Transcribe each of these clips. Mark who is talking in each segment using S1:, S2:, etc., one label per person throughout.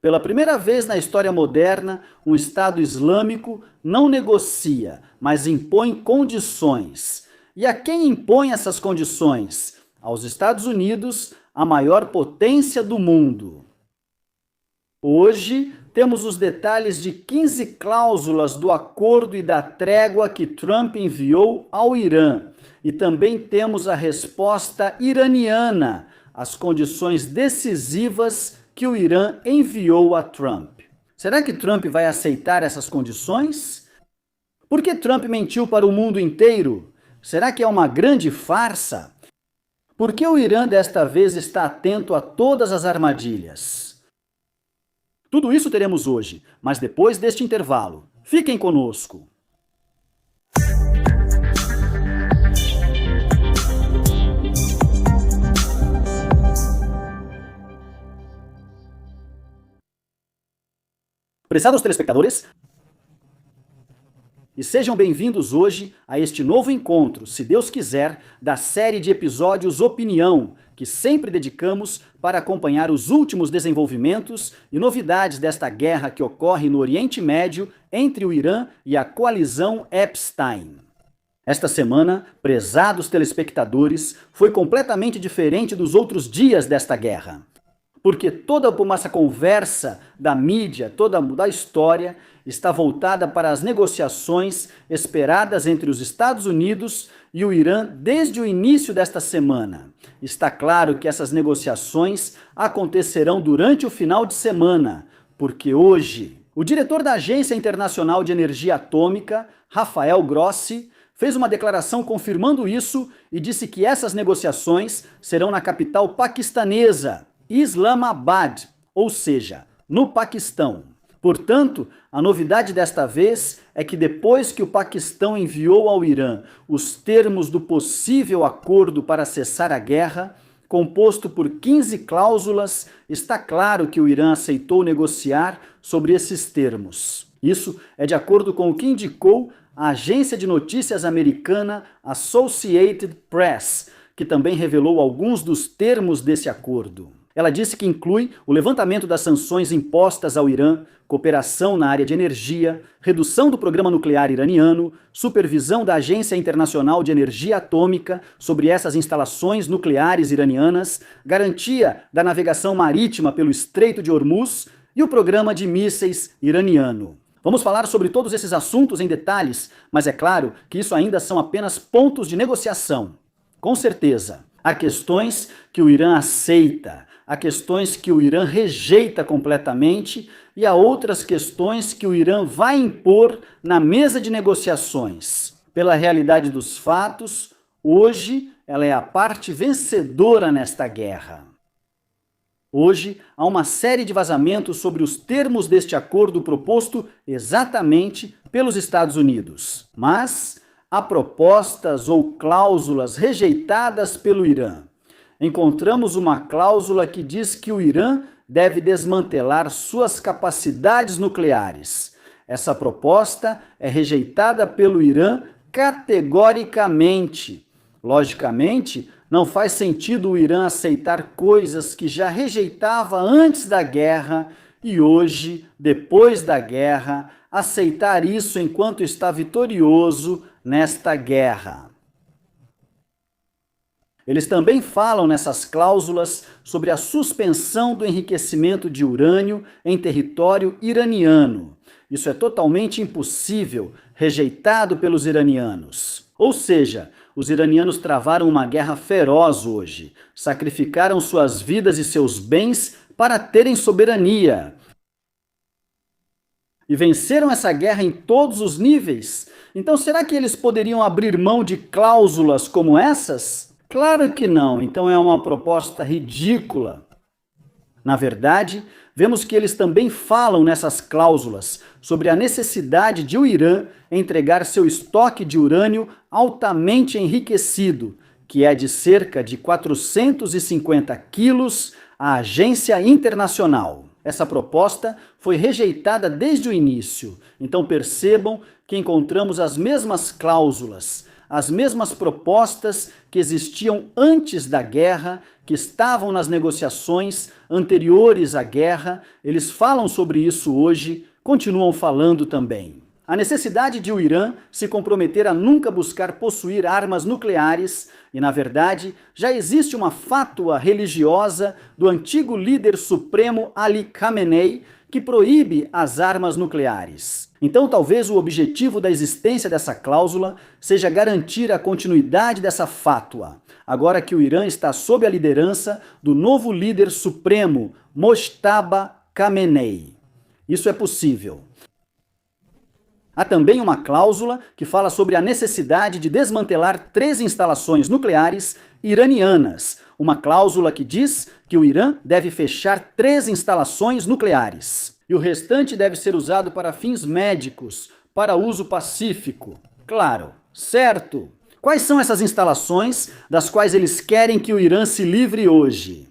S1: Pela primeira vez na história moderna, um Estado islâmico não negocia, mas impõe condições. E a quem impõe essas condições? Aos Estados Unidos, a maior potência do mundo. Hoje, temos os detalhes de 15 cláusulas do acordo e da trégua que Trump enviou ao Irã. E também temos a resposta iraniana às condições decisivas que o Irã enviou a Trump. Será que Trump vai aceitar essas condições? Por que Trump mentiu para o mundo inteiro? Será que é uma grande farsa? Por que o Irã desta vez está atento a todas as armadilhas? Tudo isso teremos hoje, mas depois deste intervalo. Fiquem conosco! Prezados telespectadores, e sejam bem-vindos hoje a este novo encontro, se Deus quiser, da série de episódios Opinião, que sempre dedicamos para acompanhar os últimos desenvolvimentos e novidades desta guerra que ocorre no Oriente Médio entre o Irã e a coalizão Epstein. Esta semana, prezados telespectadores, foi completamente diferente dos outros dias desta guerra. Porque toda essa conversa da mídia, toda a história, está voltada para as negociações esperadas entre os Estados Unidos e o Irã desde o início desta semana. Está claro que essas negociações acontecerão durante o final de semana, porque hoje o diretor da Agência Internacional de Energia Atômica, Rafael Grossi, fez uma declaração confirmando isso e disse que essas negociações serão na capital paquistanesa, Islamabad, ou seja, no Paquistão. Portanto, a novidade desta vez é que depois que o Paquistão enviou ao Irã os termos do possível acordo para cessar a guerra, composto por 15 cláusulas, está claro que o Irã aceitou negociar sobre esses termos. Isso é de acordo com o que indicou a agência de notícias americana Associated Press, que também revelou alguns dos termos desse acordo. Ela disse que inclui o levantamento das sanções impostas ao Irã, cooperação na área de energia, redução do programa nuclear iraniano, supervisão da Agência Internacional de Energia Atômica sobre essas instalações nucleares iranianas, garantia da navegação marítima pelo Estreito de Hormuz e o programa de mísseis iraniano. Vamos falar sobre todos esses assuntos em detalhes, mas é claro que isso ainda são apenas pontos de negociação. Com certeza, há questões que o Irã aceita, há questões que o Irã rejeita completamente e há outras questões que o Irã vai impor na mesa de negociações. Pela realidade dos fatos, hoje ela é a parte vencedora nesta guerra. Hoje há uma série de vazamentos sobre os termos deste acordo proposto exatamente pelos Estados Unidos. Mas há propostas ou cláusulas rejeitadas pelo Irã. Encontramos uma cláusula que diz que o Irã deve desmantelar suas capacidades nucleares. Essa proposta é rejeitada pelo Irã categoricamente. Logicamente, não faz sentido o Irã aceitar coisas que já rejeitava antes da guerra e hoje, depois da guerra, aceitar isso enquanto está vitorioso nesta guerra. Eles também falam nessas cláusulas sobre a suspensão do enriquecimento de urânio em território iraniano. Isso é totalmente impossível, rejeitado pelos iranianos. Ou seja, os iranianos travaram uma guerra feroz hoje, sacrificaram suas vidas e seus bens para terem soberania. E venceram essa guerra em todos os níveis. Então será que eles poderiam abrir mão de cláusulas como essas? Claro que não, então é uma proposta ridícula. Na verdade, vemos que eles também falam nessas cláusulas sobre a necessidade de o Irã entregar seu estoque de urânio altamente enriquecido, que é de cerca de 450 quilos, à Agência Internacional. Essa proposta foi rejeitada desde o início, então percebam que encontramos as mesmas cláusulas, as mesmas propostas que existiam antes da guerra, que estavam nas negociações anteriores à guerra. Eles falam sobre isso hoje, continuam falando também. A necessidade de o Irã se comprometer a nunca buscar possuir armas nucleares e, na verdade, já existe uma fátua religiosa do antigo líder supremo Ali Khamenei que proíbe as armas nucleares. Então, talvez o objetivo da existência dessa cláusula seja garantir a continuidade dessa fátua, agora que o Irã está sob a liderança do novo líder supremo, Mojtaba Khamenei. Isso é possível. Há também uma cláusula que fala sobre a necessidade de desmantelar 3 instalações nucleares iranianas. Uma cláusula que diz que o Irã deve fechar 3 instalações nucleares. E o restante deve ser usado para fins médicos, para uso pacífico. Claro, certo? Quais são essas instalações das quais eles querem que o Irã se livre hoje?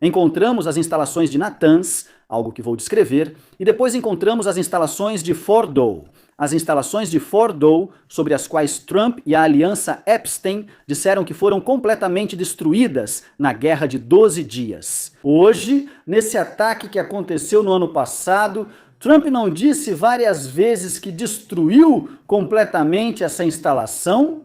S1: Encontramos as instalações de Natanz, algo que vou descrever, e depois encontramos as instalações de Fordow. As instalações de Fordow, sobre as quais Trump e a aliança Epstein disseram que foram completamente destruídas na Guerra de 12 Dias. Hoje, nesse ataque que aconteceu no ano passado, Trump não disse várias vezes que destruiu completamente essa instalação?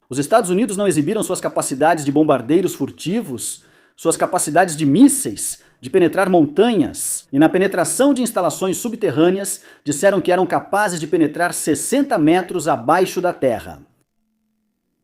S1: Os Estados Unidos não exibiram suas capacidades de bombardeiros furtivos, suas capacidades de mísseis, de penetrar montanhas, e na penetração de instalações subterrâneas disseram que eram capazes de penetrar 60 metros abaixo da terra.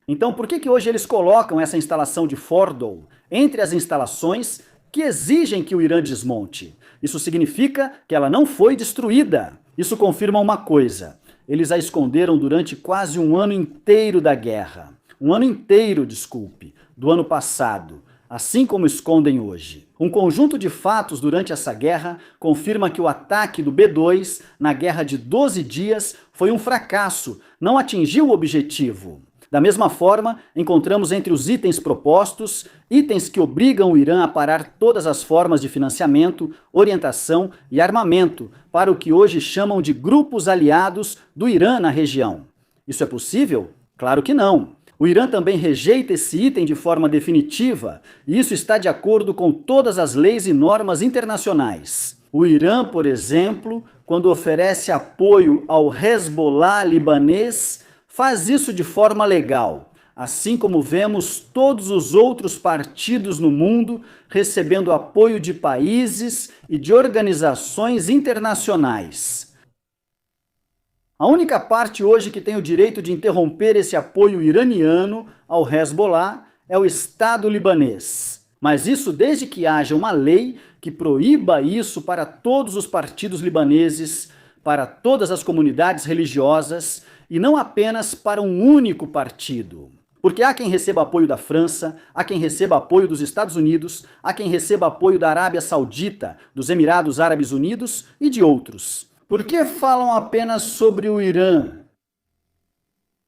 S1: Então, por que hoje eles colocam essa instalação de Fordow entre as instalações que exigem que o Irã desmonte? Isso significa que ela não foi destruída. Isso confirma uma coisa: eles a esconderam durante quase um ano inteiro da guerra. Um ano inteiro, desculpe, do ano passado. Assim como escondem hoje. Um conjunto de fatos durante essa guerra confirma que o ataque do B-2 na Guerra de 12 Dias foi um fracasso, não atingiu o objetivo. Da mesma forma, encontramos entre os itens propostos, itens que obrigam o Irã a parar todas as formas de financiamento, orientação e armamento para o que hoje chamam de grupos aliados do Irã na região. Isso é possível? Claro que não. O Irã também rejeita esse item de forma definitiva, e isso está de acordo com todas as leis e normas internacionais. O Irã, por exemplo, quando oferece apoio ao Hezbollah libanês, faz isso de forma legal, assim como vemos todos os outros partidos no mundo recebendo apoio de países e de organizações internacionais. A única parte hoje que tem o direito de interromper esse apoio iraniano ao Hezbollah é o Estado libanês. Mas isso desde que haja uma lei que proíba isso para todos os partidos libaneses, para todas as comunidades religiosas e não apenas para um único partido. Porque há quem receba apoio da França, há quem receba apoio dos Estados Unidos, há quem receba apoio da Arábia Saudita, dos Emirados Árabes Unidos e de outros. Por que falam apenas sobre o Irã?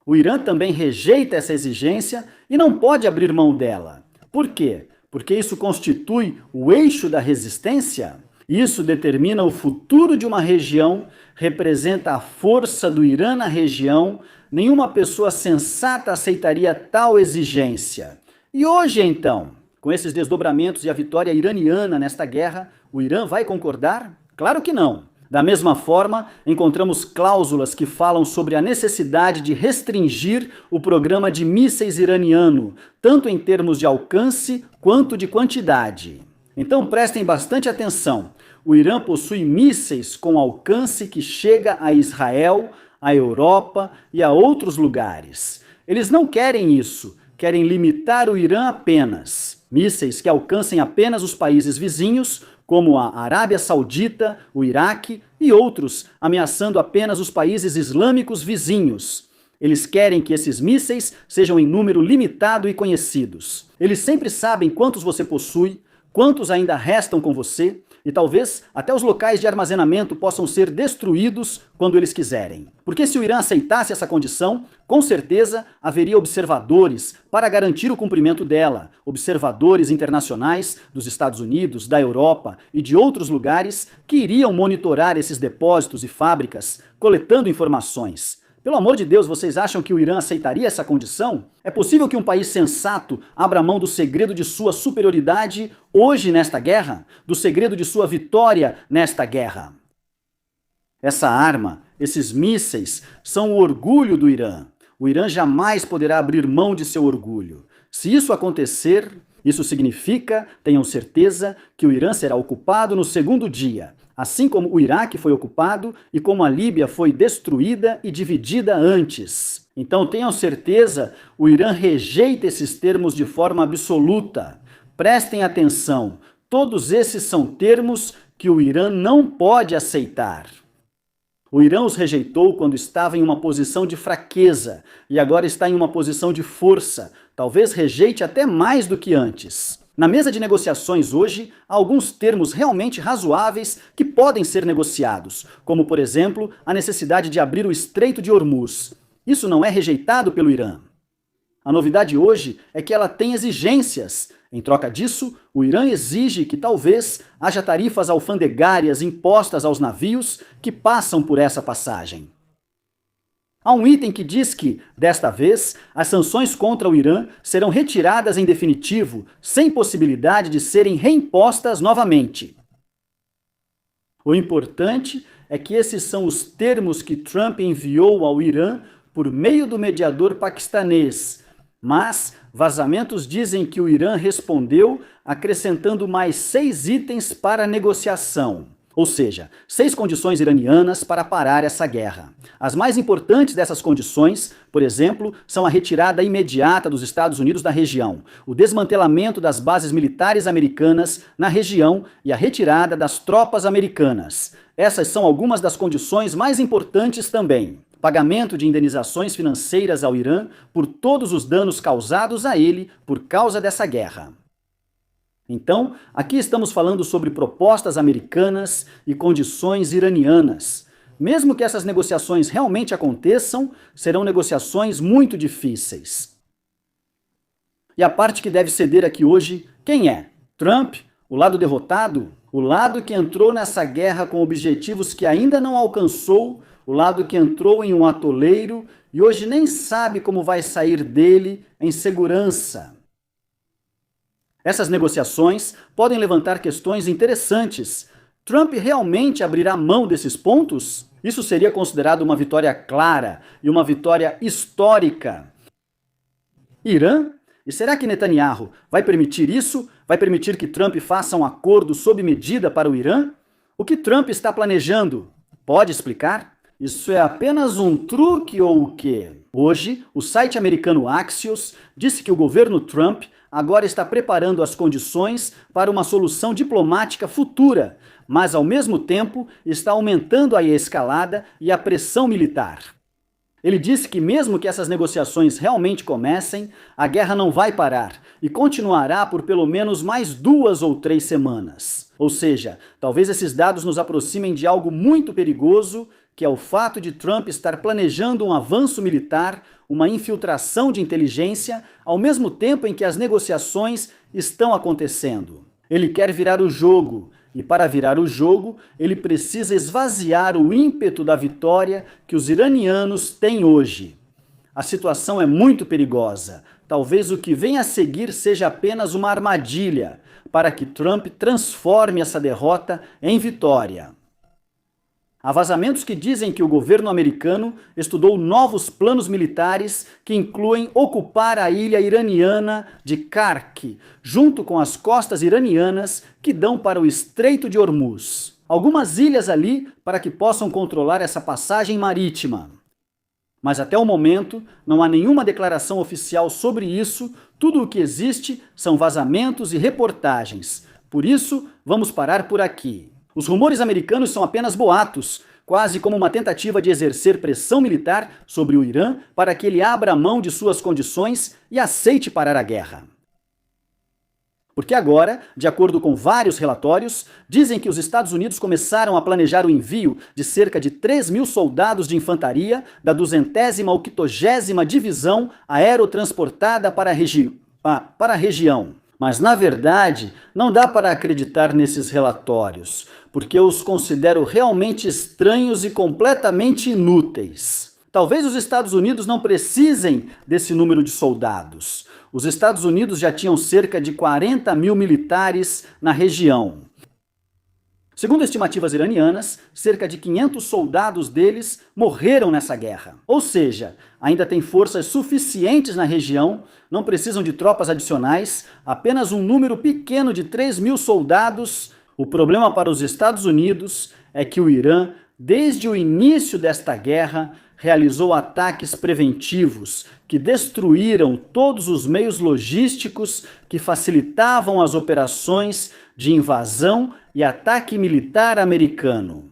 S1: O Irã também rejeita essa exigência e não pode abrir mão dela. Por quê? Porque isso constitui o eixo da resistência? Isso determina o futuro de uma região, representa a força do Irã na região. Nenhuma pessoa sensata aceitaria tal exigência. E hoje, então, com esses desdobramentos e a vitória iraniana nesta guerra, o Irã vai concordar? Claro que não. Da mesma forma, encontramos cláusulas que falam sobre a necessidade de restringir o programa de mísseis iraniano, tanto em termos de alcance quanto de quantidade. Então prestem bastante atenção. O Irã possui mísseis com alcance que chega a Israel, à Europa e a outros lugares. Eles não querem isso, querem limitar o Irã apenas. Mísseis que alcancem apenas os países vizinhos, como a Arábia Saudita, o Iraque e outros, ameaçando apenas os países islâmicos vizinhos. Eles querem que esses mísseis sejam em número limitado e conhecidos. Eles sempre sabem quantos você possui, quantos ainda restam com você, e talvez até os locais de armazenamento possam ser destruídos quando eles quiserem. Porque se o Irã aceitasse essa condição, com certeza haveria observadores para garantir o cumprimento dela, observadores internacionais dos Estados Unidos, da Europa e de outros lugares que iriam monitorar esses depósitos e fábricas, coletando informações. Pelo amor de Deus, vocês acham que o Irã aceitaria essa condição? É possível que um país sensato abra mão do segredo de sua superioridade hoje nesta guerra? Do segredo de sua vitória nesta guerra? Essa arma, esses mísseis, são o orgulho do Irã. O Irã jamais poderá abrir mão de seu orgulho. Se isso acontecer, isso significa, tenham certeza, que o Irã será ocupado no segundo dia, assim como o Iraque foi ocupado e como a Líbia foi destruída e dividida antes. Então tenham certeza, o Irã rejeita esses termos de forma absoluta. Prestem atenção, todos esses são termos que o Irã não pode aceitar. O Irã os rejeitou quando estava em uma posição de fraqueza e agora está em uma posição de força. Talvez rejeite até mais do que antes. Na mesa de negociações hoje, há alguns termos realmente razoáveis que podem ser negociados, como, por exemplo, a necessidade de abrir o Estreito de Hormuz. Isso não é rejeitado pelo Irã. A novidade hoje é que ela tem exigências. Em troca disso, o Irã exige que talvez haja tarifas alfandegárias impostas aos navios que passam por essa passagem. Há um item que diz que, desta vez, as sanções contra o Irã serão retiradas em definitivo, sem possibilidade de serem reimpostas novamente. O importante é que esses são os termos que Trump enviou ao Irã por meio do mediador paquistanês. Mas vazamentos dizem que o Irã respondeu acrescentando mais 6 itens para a negociação. Ou seja, 6 condições iranianas para parar essa guerra. As mais importantes dessas condições, por exemplo, são a retirada imediata dos Estados Unidos da região, o desmantelamento das bases militares americanas na região e a retirada das tropas americanas. Essas são algumas das condições mais importantes também. Pagamento de indenizações financeiras ao Irã por todos os danos causados a ele por causa dessa guerra. Então, aqui estamos falando sobre propostas americanas e condições iranianas. Mesmo que essas negociações realmente aconteçam, serão negociações muito difíceis. E a parte que deve ceder aqui hoje, quem é? Trump? O lado derrotado? O lado que entrou nessa guerra com objetivos que ainda não alcançou? O lado que entrou em um atoleiro e hoje nem sabe como vai sair dele em segurança? Essas negociações podem levantar questões interessantes. Trump realmente abrirá mão desses pontos? Isso seria considerado uma vitória clara e uma vitória histórica. Irã? E será que Netanyahu vai permitir isso? Vai permitir que Trump faça um acordo sob medida para o Irã? O que Trump está planejando? Pode explicar? Isso é apenas um truque ou o quê? Hoje, o site americano Axios disse que o governo Trump agora está preparando as condições para uma solução diplomática futura, mas ao mesmo tempo está aumentando a escalada e a pressão militar. Ele disse que mesmo que essas negociações realmente comecem, a guerra não vai parar e continuará por pelo menos mais 2 ou 3 semanas. Ou seja, talvez esses dados nos aproximem de algo muito perigoso, que é o fato de Trump estar planejando um avanço militar, uma infiltração de inteligência, ao mesmo tempo em que as negociações estão acontecendo. Ele quer virar o jogo, e para virar o jogo, ele precisa esvaziar o ímpeto da vitória que os iranianos têm hoje. A situação é muito perigosa. Talvez o que vem a seguir seja apenas uma armadilha para que Trump transforme essa derrota em vitória. Há vazamentos que dizem que o governo americano estudou novos planos militares que incluem ocupar a ilha iraniana de Kark, junto com as costas iranianas que dão para o Estreito de Hormuz. Algumas ilhas ali para que possam controlar essa passagem marítima. Mas até o momento não há nenhuma declaração oficial sobre isso, tudo o que existe são vazamentos e reportagens. Por isso, vamos parar por aqui. Os rumores americanos são apenas boatos, quase como uma tentativa de exercer pressão militar sobre o Irã para que ele abra mão de suas condições e aceite parar a guerra. Porque agora, de acordo com vários relatórios, dizem que os Estados Unidos começaram a planejar o envio de cerca de 3.000 soldados de infantaria da 200ª ou 50ª Divisão Aerotransportada para a região. Mas, na verdade, não dá para acreditar nesses relatórios, porque eu os considero realmente estranhos e completamente inúteis. Talvez os Estados Unidos não precisem desse número de soldados. Os Estados Unidos já tinham cerca de 40 mil militares na região. Segundo estimativas iranianas, cerca de 500 soldados deles morreram nessa guerra. Ou seja, ainda tem forças suficientes na região, não precisam de tropas adicionais, apenas um número pequeno de 3 mil soldados. O problema para os Estados Unidos é que o Irã, desde o início desta guerra, realizou ataques preventivos que destruíram todos os meios logísticos que facilitavam as operações de invasão e ataque militar americano.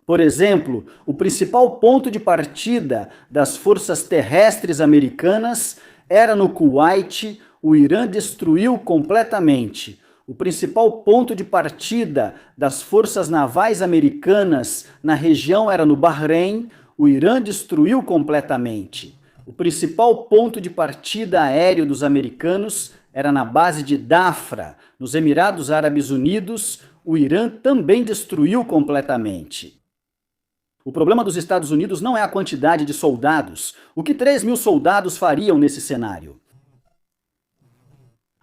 S1: Por exemplo, o principal ponto de partida das forças terrestres americanas era no Kuwait. O Irã destruiu completamente. O principal ponto de partida das forças navais americanas na região era no Bahrein. O Irã destruiu completamente. O principal ponto de partida aéreo dos americanos era na base de Dafra, nos Emirados Árabes Unidos. O Irã também destruiu completamente. O problema dos Estados Unidos não é a quantidade de soldados. O que 3 mil soldados fariam nesse cenário?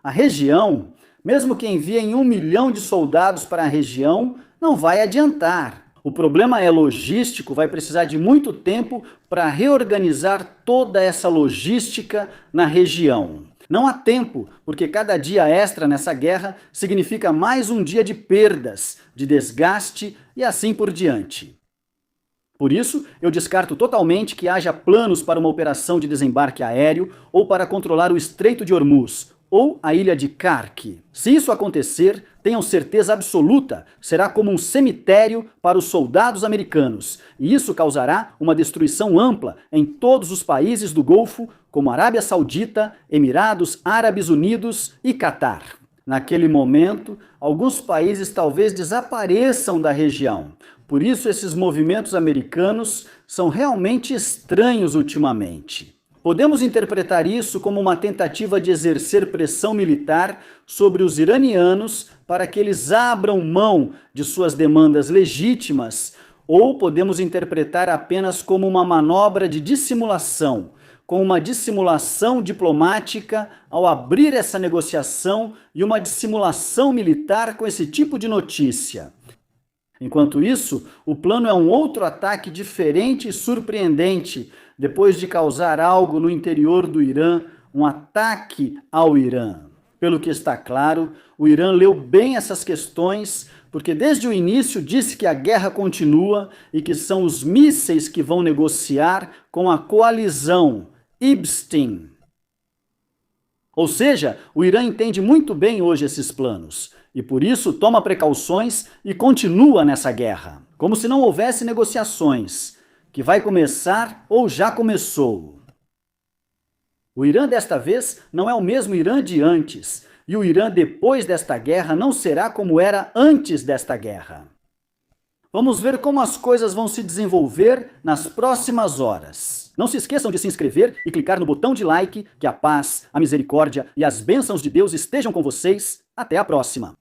S1: A região, mesmo que enviem 1 milhão de soldados para a região, não vai adiantar. O problema é logístico, vai precisar de muito tempo para reorganizar toda essa logística na região. Não há tempo, porque cada dia extra nessa guerra significa mais um dia de perdas, de desgaste e assim por diante. Por isso, eu descarto totalmente que haja planos para uma operação de desembarque aéreo ou para controlar o Estreito de Hormuz ou a ilha de Kark. Se isso acontecer, tenham certeza absoluta, será como um cemitério para os soldados americanos, e isso causará uma destruição ampla em todos os países do Golfo, como Arábia Saudita, Emirados Árabes Unidos e Catar. Naquele momento, alguns países talvez desapareçam da região. Por isso, esses movimentos americanos são realmente estranhos ultimamente. Podemos interpretar isso como uma tentativa de exercer pressão militar sobre os iranianos para que eles abram mão de suas demandas legítimas, ou podemos interpretar apenas como uma manobra de dissimulação, com uma dissimulação diplomática ao abrir essa negociação e uma dissimulação militar com esse tipo de notícia. Enquanto isso, o plano é um outro ataque diferente e surpreendente, depois de causar algo no interior do Irã, um ataque ao Irã. Pelo que está claro, o Irã leu bem essas questões, porque desde o início disse que a guerra continua e que são os mísseis que vão negociar com a coalizão Ibstin. Ou seja, o Irã entende muito bem hoje esses planos, e por isso toma precauções e continua nessa guerra, como se não houvesse negociações, que vai começar ou já começou. O Irã desta vez não é o mesmo Irã de antes, e o Irã depois desta guerra não será como era antes desta guerra. Vamos ver como as coisas vão se desenvolver nas próximas horas. Não se esqueçam de se inscrever e clicar no botão de like. Que a paz, a misericórdia e as bênçãos de Deus estejam com vocês. Até a próxima!